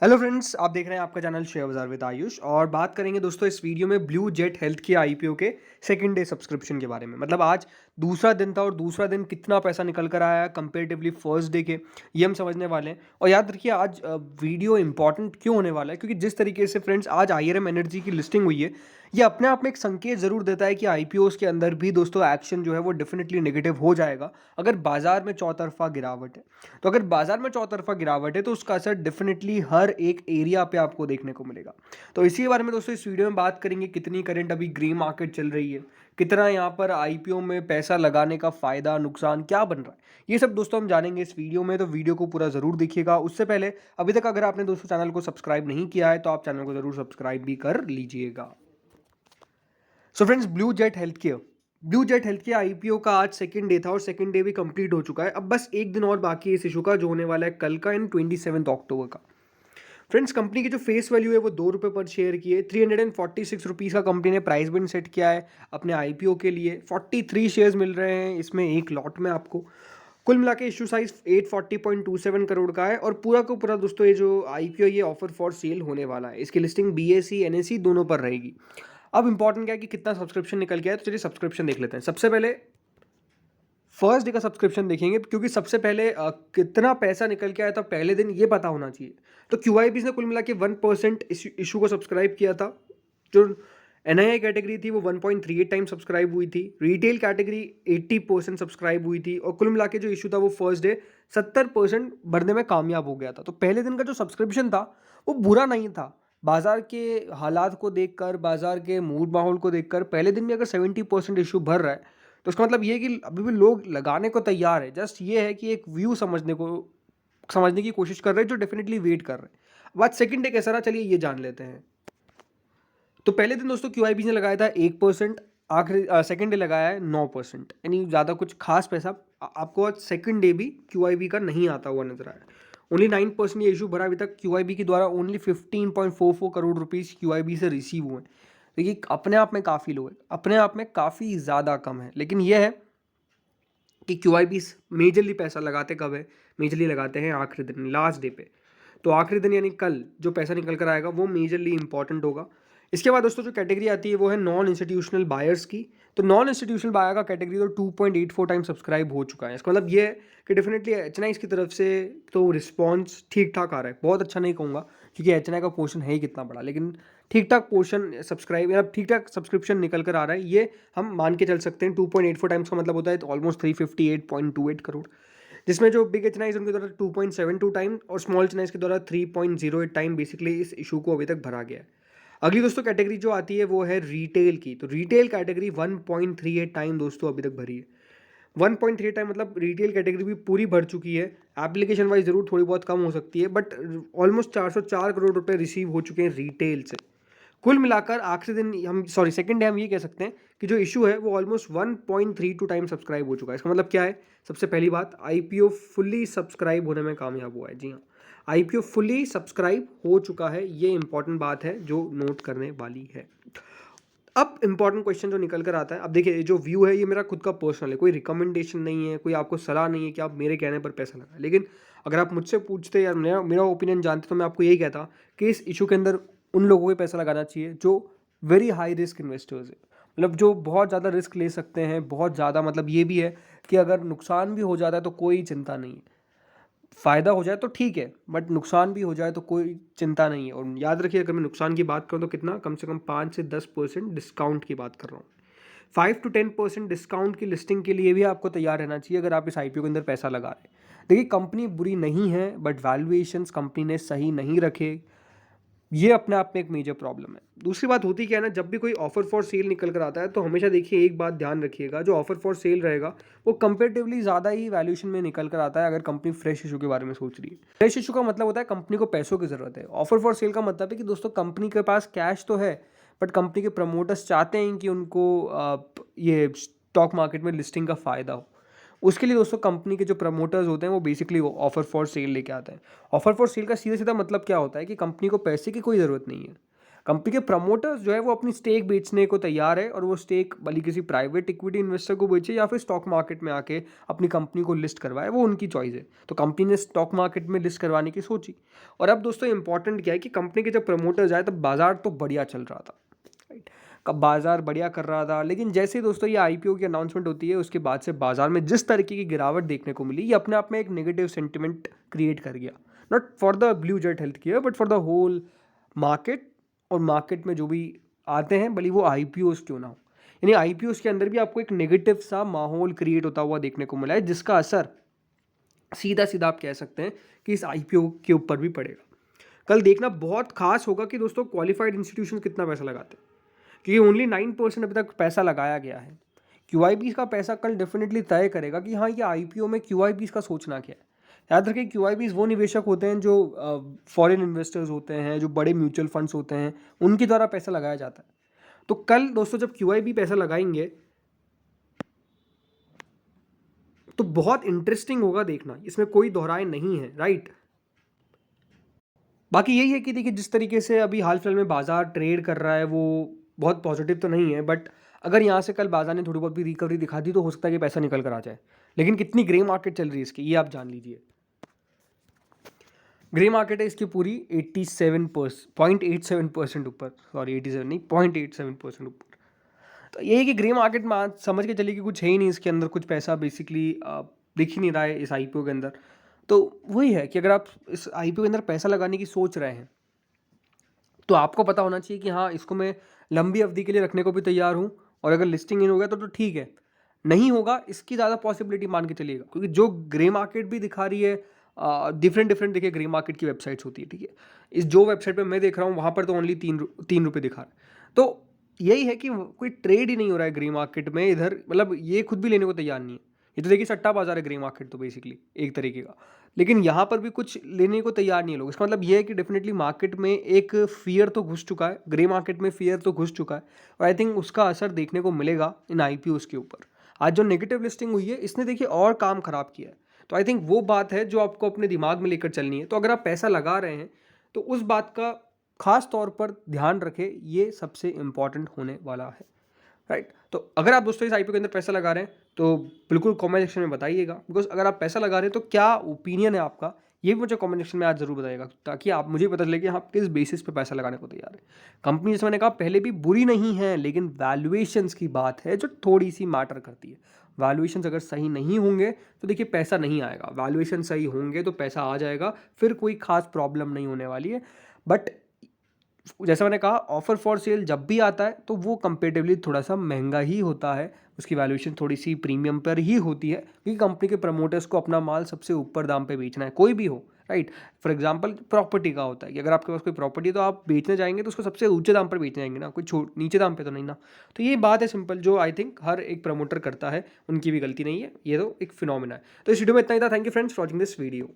Hello friends, आप देख रहे हैं आपका चैनल शेयर बाजार विद आयुष। और बात करेंगे दोस्तों इस वीडियो में ब्लू जेट हेल्थ के आईपीओ के सेकंड डे सब्सक्रिप्शन के बारे में। मतलब आज दूसरा दिन था और दूसरा दिन कितना पैसा निकल कर आया कंपेरेटिवली फर्स्ट डे के, ये हम समझने वाले हैं। और याद रखिए आज वीडियो इंपॉर्टेंट क्यों होने वाला है, क्योंकि जिस तरीके से फ्रेंड्स आज आईआरएम एनर्जी की लिस्टिंग हुई है, ये अपने आप में एक संकेत जरूर देता है कि आईपीओस के अंदर भी दोस्तों एक्शन जो है वो डेफिनेटली नेगेटिव हो जाएगा अगर बाजार में चौतरफा गिरावट है। तो अगर बाजार में चौतरफा गिरावट है तो उसका असर डेफिनेटली हर एक एरिया पे आपको देखने को मिलेगा। तो इसी के बारे में दोस्तों इस वीडियो में बात करेंगे, कितनी करंट अभी ग्रीन मार्केट चल रही है, कितना यहाँ पर आईपीओ में पैसा लगाने का फायदा नुकसान क्या बन रहा है, ये सब दोस्तों हम जानेंगे इस वीडियो में। तो वीडियो को पूरा जरूर देखिएगा। उससे पहले अभी तक अगर आपने दोस्तों चैनल को सब्सक्राइब नहीं किया है तो आप चैनल को जरूर सब्सक्राइब भी कर लीजिएगा। So friends, blue jet health care IPO का आज सेकंड डे था और सेकंड डे भी कंप्लीट हो चुका है। अब बस एक दिन और बाकी है इस इशू का, जो होने वाला है कल का इन 27 अक्टूबर का। फ्रेंड्स, कंपनी की जो फेस वैल्यू है वो ₹2 पर शेयर की है। 346 का कंपनी ने प्राइस बिड सेट किया है अपने आईपीओ के लिए। 43 शेयर्स मिल रहे हैं इसमें एक लॉट में आपको। कुल मिला के इशू साइज 840.27 करोड़ का है और पूरा का पूरा दोस्तों ये जो आईपीओ ये ऑफर फॉर सेल होने वाला है। इसकी लिस्टिंग बीएसई एनएसई दोनों पर रहेगी। अब इंपॉर्टेंट क्या है कि कितना सब्सक्रिप्शन निकल के आया, तो चलिए सब्सक्रिप्शन देख लेते हैं। सबसे पहले फर्स्ट डे का सब्सक्रिप्शन देखेंगे, क्योंकि सबसे पहले कितना पैसा निकल के आया था पहले दिन ये पता होना चाहिए। तो क्यूआईबी ने कुल मिला के 1% इशू को सब्सक्राइब किया था। जो एनआईआई कैटेगरी थी वो 1.38 टाइम सब्सक्राइब हुई थी। रिटेल कैटेगरी 80% सब्सक्राइब हुई थी और कुल मिला के जो इशू था वो फर्स्ट डे 70% भरने में कामयाब हो गया था। तो पहले दिन का जो सब्सक्रिप्शन था वो बुरा नहीं था। बाजार के हालात को देखकर, बाजार के मूड माहौल को देखकर पहले दिन में अगर 70% इशू भर रहा है तो उसका मतलब ये है कि अभी भी लोग लगाने को तैयार है। जस्ट ये है कि एक व्यू समझने की कोशिश कर रहे हैं, जो डेफिनेटली वेट कर रहे हैं। अब आज सेकंड डे कैसा रहा, चलिए ये जान लेते हैं। तो पहले दिन दोस्तों क्यूआईबी ने लगाया था 1%, आखिरी सेकंड डे लगाया है 9%, यानी ज़्यादा कुछ खास पैसा आपको आज सेकंड डे भी क्यूआईबी का नहीं आता हुआ नजर आया। ओनली 9% ये इशू भरा अभी तक क्यूआईबी के द्वारा। ओनली 15.44 करोड़ रुपीज़ क्यूआईबी से रिसीव हुए हैं। तो ये अपने आप में काफ़ी लो है, अपने आप में काफ़ी ज़्यादा कम है। लेकिन ये है कि क्यूआईबी मेजरली पैसा लगाते कब है, मेजरली लगाते हैं आखिरी दिन, लास्ट डे पे। तो आखिरी दिन यानी कल जो पैसा निकल कर आएगा वो मेजरली इंपॉर्टेंट होगा। इसके बाद दोस्तों जो कैटेगरी आती है वो है नॉन इंस्टीट्यूशनल बायर्स की। तो नॉन इंस्टीट्यूशनल बायर का कैटेगरी तो 2.84 टाइम सब्सक्राइब हो चुका है। इसका मतलब ये है कि डेफिनेटली एचएनआई की तरफ से तो रिस्पॉन्स ठीक ठाक आ रहा है। बहुत अच्छा नहीं कहूँगा क्योंकि एचएनआई का पोर्शन है ही कितना बड़ा, लेकिन ठीक ठाक पोर्शन सब्सक्राइब या ठीक ठाक सब्सक्रिप्शन निकल कर आ रहा है, ये हम मान के चल सकते हैं। 2.84 टाइम्स का मतलब होता है ऑलमोस्ट 358.28 करोड़, जिसमें जो बिग एचएनआईज उनके द्वारा 2.72 टाइम और स्मॉल एचएनआईज के द्वारा 3.08 टाइम बेसिकली इस इशू को अभी तक भरा गया है। अगली दोस्तों कैटेगरी जो आती है वो है रिटेल की। तो रिटेल कैटेगरी 1.38 टाइम दोस्तों अभी तक भरी है। 1.3 टाइम मतलब रिटेल कैटेगरी भी पूरी भर चुकी है। एप्लीकेशन वाइज जरूर थोड़ी बहुत कम हो सकती है, बट ऑलमोस्ट 404 करोड़ रुपए रिसीव हो चुके हैं रिटेल से। कुल मिलाकर आखिरी दिन हम सेकंड डे हम ये कह सकते हैं कि जो इशू है वो ऑलमोस्ट 1.32 टाइम सब्सक्राइब हो चुका है। इसका मतलब क्या है? सबसे पहली बात, आईपीओ फुल्ली सब्सक्राइब होने में कामयाब हुआ है। जी हाँ, आईपीओ फुल्ली सब्सक्राइब हो चुका है। ये इंपॉर्टेंट बात है जो नोट करने वाली है। अब इंपॉर्टेंट क्वेश्चन जो निकल कर आता है, अब देखिए जो व्यू है ये मेरा खुद का पर्सनल है, कोई रिकमेंडेशन नहीं है, कोई आपको सलाह नहीं है कि आप मेरे कहने पर पैसा लगाएं। लेकिन अगर आप मुझसे पूछते या मेरा ओपिनियन जानते तो मैं आपको यही कहता कि इस इशू के अंदर उन लोगों को पैसा लगाना चाहिए जो वेरी हाई रिस्क इन्वेस्टर्स है। मतलब जो बहुत ज़्यादा रिस्क ले सकते हैं, बहुत ज़्यादा। मतलब ये भी है कि अगर नुकसान भी हो जाता है तो कोई चिंता नहीं है। फ़ायदा हो जाए तो ठीक है, बट नुकसान भी हो जाए तो कोई चिंता नहीं है। और याद रखिए, अगर मैं नुकसान की बात करूँ तो कितना, कम से कम 5 से 10% डिस्काउंट की बात कर रहा हूँ। 5 to 10% डिस्काउंट की लिस्टिंग के लिए भी आपको तैयार रहना चाहिए अगर आप इस आईपीओ के अंदर पैसा लगा रहे हैं। देखिए, कंपनी बुरी नहीं है, बट वैल्यूएशंस कंपनी ने सही नहीं रखे, ये अपने आप में एक मेजर प्रॉब्लम है। दूसरी बात होती क्या है ना, जब भी कोई ऑफर फॉर सेल निकल कर आता है तो हमेशा देखिए एक बात ध्यान रखिएगा, जो ऑफर फॉर सेल रहेगा वो कंपेरेटिवली ज़्यादा ही वैल्यूएशन में निकल कर आता है अगर कंपनी फ्रेश इशू के बारे में सोच रही है। फ्रेश इशू का मतलब होता है कंपनी को पैसों की ज़रूरत है। ऑफर फॉर सेल का मतलब है कि दोस्तों कंपनी के पास कैश तो है, बट कंपनी के प्रमोटर्स चाहते हैं कि उनको ये स्टॉक मार्केट में लिस्टिंग का फ़ायदा हो। उसके लिए दोस्तों कंपनी के जो प्रमोटर्स होते हैं वो बेसिकली वो ऑफर फॉर सेल लेके आते हैं। ऑफर फॉर सेल का सीधा सीधा मतलब क्या होता है कि कंपनी को पैसे की कोई ज़रूरत नहीं है। कंपनी के प्रमोटर्स जो है वो अपनी स्टेक बेचने को तैयार है, और वो स्टेक भले किसी प्राइवेट इक्विटी इन्वेस्टर को बेचे या फिर स्टॉक मार्केट में आके अपनी कंपनी को लिस्ट करवाए, वो उनकी चॉइस है। तो कंपनी ने स्टॉक मार्केट में लिस्ट करवाने की सोची। और अब दोस्तों इंपॉर्टेंट क्या है कि कंपनी के जब प्रमोटर्स आए तब बाजार तो बढ़िया चल रहा था, राइट। कब बाजार बढ़िया कर रहा था, लेकिन जैसे ही दोस्तों ये आईपीओ की अनाउंसमेंट होती है उसके बाद से बाजार में जिस तरीके की गिरावट देखने को मिली, ये अपने आप में एक नेगेटिव सेंटिमेंट क्रिएट कर गया, not for the blue jet health care but for the whole market. और मार्केट में जो भी आते हैं भले वो आईपीओस क्यों ना हो, यानी आईपीओस के अंदर भी आपको एक नेगेटिव सा माहौल क्रिएट होता हुआ देखने को मिला है, जिसका असर सीधा सीधा आप कह सकते हैं कि इस आईपीओ के ऊपर भी पड़ेगा। कल देखना बहुत खास होगा कि दोस्तों क्वालिफाइड इंस्टीट्यूशन कितना पैसा लगाते हैं, क्योंकि ओनली 9% अभी तक पैसा लगाया गया है। क्यूआईबीज का पैसा कल डेफिनेटली तय करेगा कि हाँ ये आईपीओ में क्यूआईबीज का सोचना क्या है। याद रखिए क्यूआईबीज वो निवेशक होते हैं जो फॉरेन इन्वेस्टर्स होते हैं, जो बड़े म्यूचुअल फंड्स होते हैं, उनके द्वारा पैसा लगाया जाता है। तो कल दोस्तों जब क्यूआईबी पैसा लगाएंगे तो बहुत इंटरेस्टिंग होगा देखना, इसमें कोई दोहराए नहीं है, राइट। बाकी यही है कि देखिए जिस तरीके से अभी हाल फिलहाल में बाजार ट्रेड कर रहा है वो बहुत पॉजिटिव तो नहीं है, बट अगर यहाँ से कल बाजार ने थोड़ी बहुत भी रिकवरी दिखा दी तो हो सकता है कि पैसा निकल कर आ जाए। लेकिन कितनी ग्रे मार्केट चल रही है इसकी, ये आप जान लीजिए। ग्रे मार्केट है इसकी पूरी 87.87% ऊपर, सॉरी 87 नहीं 0.87% ऊपर। तो ये है कि ग्रे मार्केट में आज समझ के चलिए कि कुछ है ही नहीं इसके अंदर, कुछ पैसा बेसिकली दिख ही नहीं रहा है इस आईपीओ के अंदर। तो वही है कि अगर आप इस आईपीओ के अंदर पैसा लगाने की सोच रहे हैं तो आपको पता होना चाहिए कि हाँ इसको मैं लंबी अवधि के लिए रखने को भी तैयार हूँ, और अगर लिस्टिंग इन हो गया तो ठीक है, नहीं होगा इसकी ज़्यादा पॉसिबिलिटी मान के चलिएगा, क्योंकि जो ग्रे मार्केट भी दिखा रही है डिफरेंट डिफरेंट देखिए ग्रे मार्केट की वेबसाइट्स होती है, ठीक है। इस जो वेबसाइट पे मैं देख रहा हूँ वहाँ पर तो ओनली 3 रुपये दिखा रहा है। तो यही है कि कोई ट्रेड ही नहीं हो रहा है ग्रे मार्केट में इधर, मतलब ये खुद भी लेने को तैयार नहीं है। ये तो देखिए सट्टा बाजार है ग्रे मार्केट तो बेसिकली एक तरीके का, लेकिन यहाँ पर भी कुछ लेने को तैयार नहीं है लोग। इसका मतलब ये है कि डेफिनेटली मार्केट में एक फियर तो घुस चुका है, ग्रे मार्केट में फियर तो घुस चुका है, और आई थिंक उसका असर देखने को मिलेगा इन आईपीओस के ऊपर। आज जो नेगेटिव लिस्टिंग हुई है इसने देखिए और काम खराब किया है, तो आई थिंक वो बात है जो आपको अपने दिमाग में लेकर चलनी है। तो अगर आप पैसा लगा रहे हैं तो उस बात का खास तौर पर ध्यान रखें, ये सबसे इंपॉर्टेंट होने वाला है, राइट। तो अगर आप दोस्तों इस आईपीओ के अंदर पैसा लगा रहे हैं तो बिल्कुल कमेंट सेक्शन में बताइएगा, बिकॉज अगर आप पैसा लगा रहे हैं तो क्या ओपिनियन है आपका, ये भी मुझे कमेंट सेक्शन में आज जरूर बताइएगा, ताकि आप मुझे पता चले कि आप किस बेसिस पे पैसा लगाने को तैयार है। कंपनी जैसे मैंने कहा पहले भी बुरी नहीं है, लेकिन वैल्यूएशंस की बात है जो थोड़ी सी मैटर करती है। वैल्यूएशंस अगर सही नहीं होंगे तो देखिए पैसा नहीं आएगा, वैल्यूएशन सही होंगे तो पैसा आ जाएगा, फिर कोई खास प्रॉब्लम नहीं होने वाली है। बट जैसा मैंने कहा ऑफर फॉर सेल जब भी आता है तो वो कंपेरेटिवली थोड़ा सा महंगा ही होता है, उसकी वैल्यूएशन थोड़ी सी प्रीमियम पर ही होती है, क्योंकि कंपनी के प्रमोटर्स को अपना माल सबसे ऊपर दाम पे बेचना है, कोई भी हो, राइट। फॉर एग्जांपल प्रॉपर्टी का होता है कि अगर आपके पास कोई प्रॉपर्टी है तो आप बेचने जाएंगे तो उसको सबसे ऊंचे दाम पर बेचने जाएंगे ना, कोई नीचे दाम पे तो नहीं ना। तो ये बात है सिंपल, जो आई थिंक हर एक प्रमोटर करता है, उनकी भी गलती नहीं है, ये तो एक फिनोमिना है। तो इस वीडियो में इतना ही था। Thank you friends for watching this video.